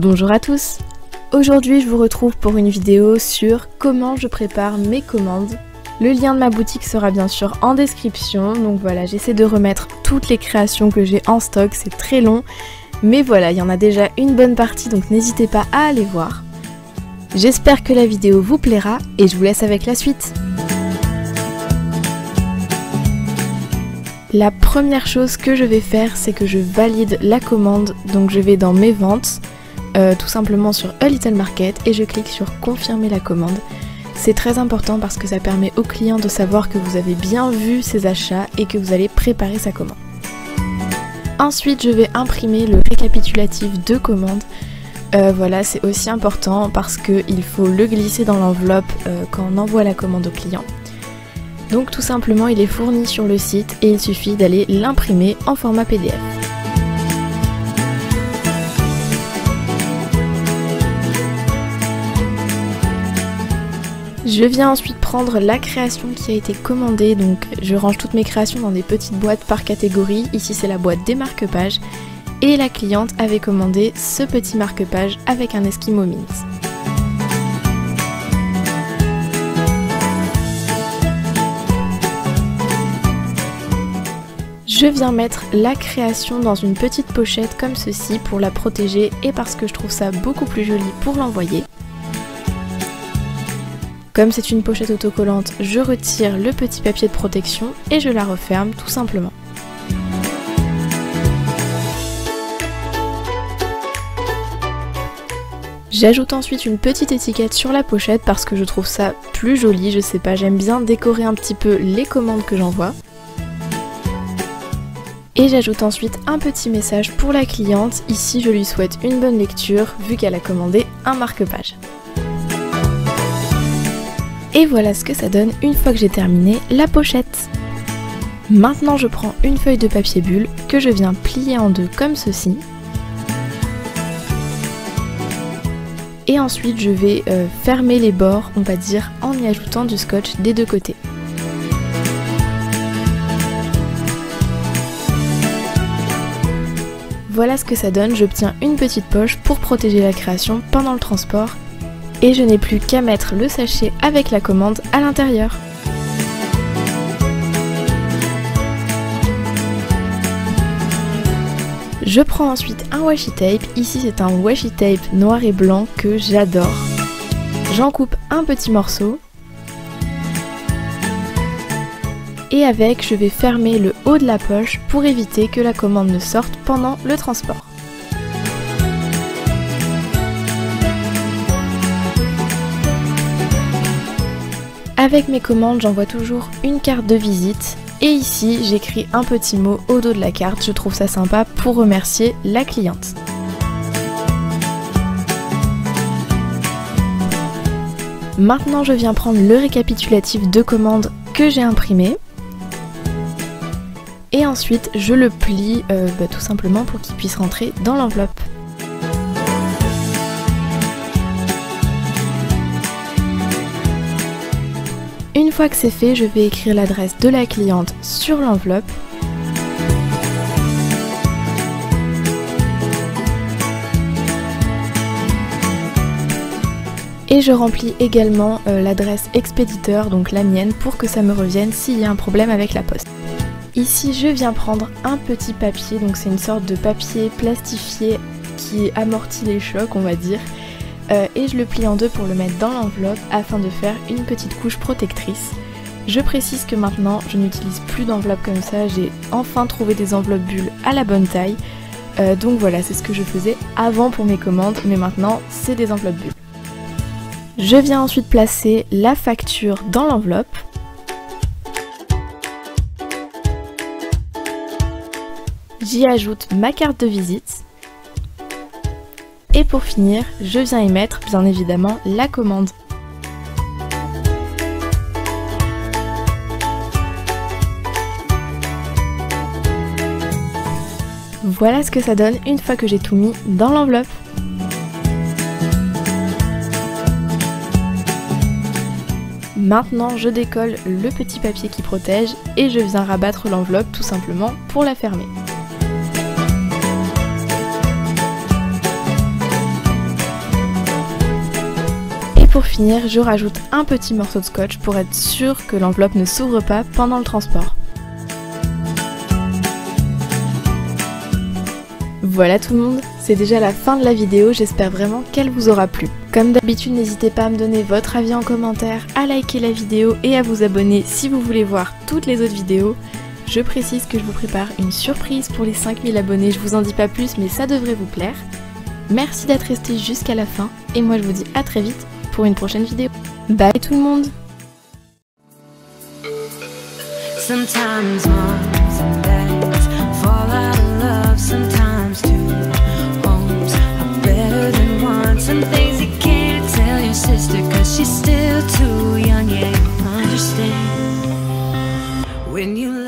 Bonjour à tous! Aujourd'hui je vous retrouve pour une vidéo sur comment je prépare mes commandes. Le lien de ma boutique sera bien sûr en description, donc voilà, j'essaie de remettre toutes les créations que j'ai en stock, c'est très long, mais voilà, il y en a déjà une bonne partie, donc n'hésitez pas à aller voir. J'espère que la vidéo vous plaira et je vous laisse avec la suite. La première chose que je vais faire, c'est que je valide la commande, donc je vais dans mes ventes, tout simplement sur A Little Market et je clique sur confirmer la commande. C'est très important parce que ça permet au client de savoir que vous avez bien vu ses achats et que vous allez préparer sa commande. Ensuite, je vais imprimer le récapitulatif de commande. Voilà, c'est aussi important parce qu'il faut le glisser dans l'enveloppe quand on envoie la commande au client. Donc tout simplement, il est fourni sur le site et il suffit d'aller l'imprimer en format PDF. Je viens ensuite prendre la création qui a été commandée, donc je range toutes mes créations dans des petites boîtes par catégorie. Ici c'est la boîte des marque-pages et la cliente avait commandé ce petit marque-page avec un Eskimo Mint. Je viens mettre la création dans une petite pochette comme ceci pour la protéger et parce que je trouve ça beaucoup plus joli pour l'envoyer. Comme c'est une pochette autocollante, je retire le petit papier de protection et je la referme tout simplement. J'ajoute ensuite une petite étiquette sur la pochette parce que je trouve ça plus joli, je sais pas, j'aime bien décorer un petit peu les commandes que j'envoie. Et j'ajoute ensuite un petit message pour la cliente, ici je lui souhaite une bonne lecture vu qu'elle a commandé un marque-page. Et voilà ce que ça donne une fois que j'ai terminé la pochette. Maintenant je prends une feuille de papier bulle que je viens plier en deux comme ceci. Et ensuite je vais fermer les bords, on va dire, en y ajoutant du scotch des deux côtés. Voilà ce que ça donne, j'obtiens une petite poche pour protéger la création pendant le transport. Et je n'ai plus qu'à mettre le sachet avec la commande à l'intérieur. Je prends ensuite un washi tape, ici c'est un washi tape noir et blanc que j'adore. J'en coupe un petit morceau. Et avec, je vais fermer le haut de la poche pour éviter que la commande ne sorte pendant le transport. Avec mes commandes, j'envoie toujours une carte de visite et ici j'écris un petit mot au dos de la carte, je trouve ça sympa pour remercier la cliente. Maintenant je viens prendre le récapitulatif de commande que j'ai imprimé et ensuite je le plie tout simplement pour qu'il puisse rentrer dans l'enveloppe. Une fois que c'est fait, je vais écrire l'adresse de la cliente sur l'enveloppe. Et je remplis également l'adresse expéditeur, donc la mienne, pour que ça me revienne s'il y a un problème avec la poste. Ici, je viens prendre un petit papier, donc c'est une sorte de papier plastifié qui amortit les chocs, on va dire. Et je le plie en deux pour le mettre dans l'enveloppe afin de faire une petite couche protectrice. Je précise que maintenant je n'utilise plus d'enveloppe comme ça, j'ai enfin trouvé des enveloppes bulles à la bonne taille. Donc voilà, c'est ce que je faisais avant pour mes commandes, mais maintenant c'est des enveloppes bulles. Je viens ensuite placer la facture dans l'enveloppe. J'y ajoute ma carte de visite. Et pour finir, je viens y mettre bien évidemment la commande. Voilà ce que ça donne une fois que j'ai tout mis dans l'enveloppe. Maintenant, je décolle le petit papier qui protège et je viens rabattre l'enveloppe tout simplement pour la fermer. pour finir, je rajoute un petit morceau de scotch pour être sûr que l'enveloppe ne s'ouvre pas pendant le transport. Voilà tout le monde, c'est déjà la fin de la vidéo, j'espère vraiment qu'elle vous aura plu. Comme d'habitude, n'hésitez pas à me donner votre avis en commentaire, à liker la vidéo et à vous abonner si vous voulez voir toutes les autres vidéos. Je précise que je vous prépare une surprise pour les 5000 abonnés, je vous en dis pas plus mais ça devrait vous plaire. Merci d'être resté jusqu'à la fin et moi je vous dis à très vite pour une prochaine vidéo. Bye tout le monde. Sometimes moms and dads fall out of love, sometimes two homes are better than one. Some things you can't tell your sister cause she's still too young, yeah, you understand when you